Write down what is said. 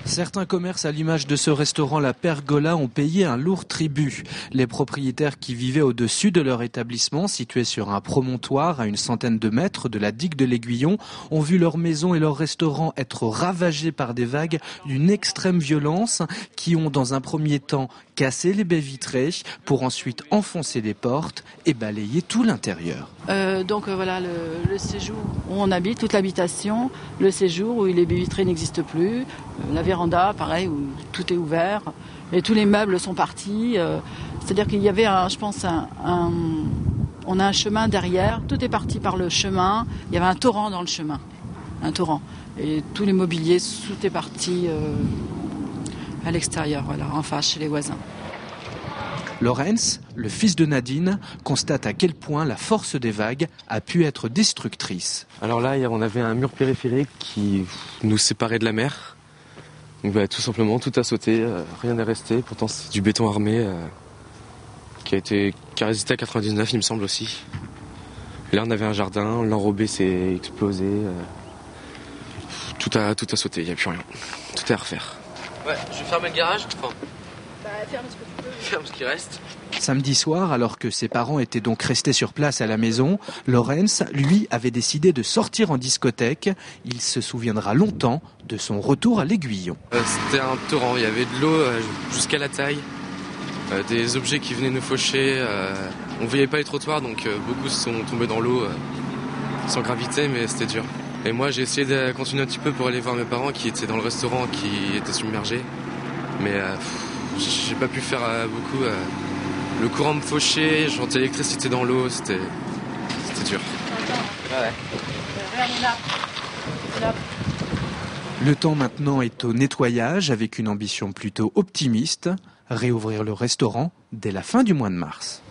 Certains commerces à l'image de ce restaurant La Pergola ont payé un lourd tribut. Les propriétaires qui vivaient au-dessus de leur établissement, situé sur un promontoire à une centaine de mètres de la digue de l'Aiguillon, ont vu leur maison et leur restaurant être ravagés par des vagues d'une extrême violence qui ont dans un premier temps cassé les baies vitrées pour ensuite enfoncer les portes et balayer tout l'intérieur. Voilà le séjour où on habite, toute l'habitation, le séjour où les baies vitrées n'existent plus, la véranda pareil où tout est ouvert et tous les meubles sont partis. C'est-à-dire qu'il y avait on a un chemin derrière, tout est parti par le chemin, il y avait un torrent dans le chemin, un torrent. Et tous les mobiliers, tout est parti à l'extérieur, voilà, en face chez les voisins. Lorenz, le fils de Nadine, constate à quel point la force des vagues a pu être destructrice. Alors là, on avait un mur périphérique qui nous séparait de la mer. Donc tout simplement, tout a sauté, rien n'est resté. Pourtant, c'est du béton armé qui a résisté à 99, il me semble aussi. Là, on avait un jardin, l'enrobé s'est explosé. Tout a sauté, il n'y a plus rien. Tout est à refaire. Ouais, je vais fermer le garage. Ferme ce que tu peux. Ferme ce qui reste. Samedi soir, alors que ses parents étaient donc restés sur place à la maison, Lorenz, lui, avait décidé de sortir en discothèque. Il se souviendra longtemps de son retour à l'Aiguillon. C'était un torrent, il y avait de l'eau jusqu'à la taille, des objets qui venaient nous faucher. On ne voyait pas les trottoirs, donc beaucoup sont tombés dans l'eau sans gravité, mais c'était dur. Et moi, j'ai essayé de continuer un petit peu pour aller voir mes parents qui étaient dans le restaurant, qui étaient submergés. Mais j'ai pas pu faire beaucoup. Le courant me fauchait, j'entendais l'électricité dans l'eau, c'était dur. Ouais. Le temps maintenant est au nettoyage avec une ambition plutôt optimiste, réouvrir le restaurant dès la fin du mois de mars.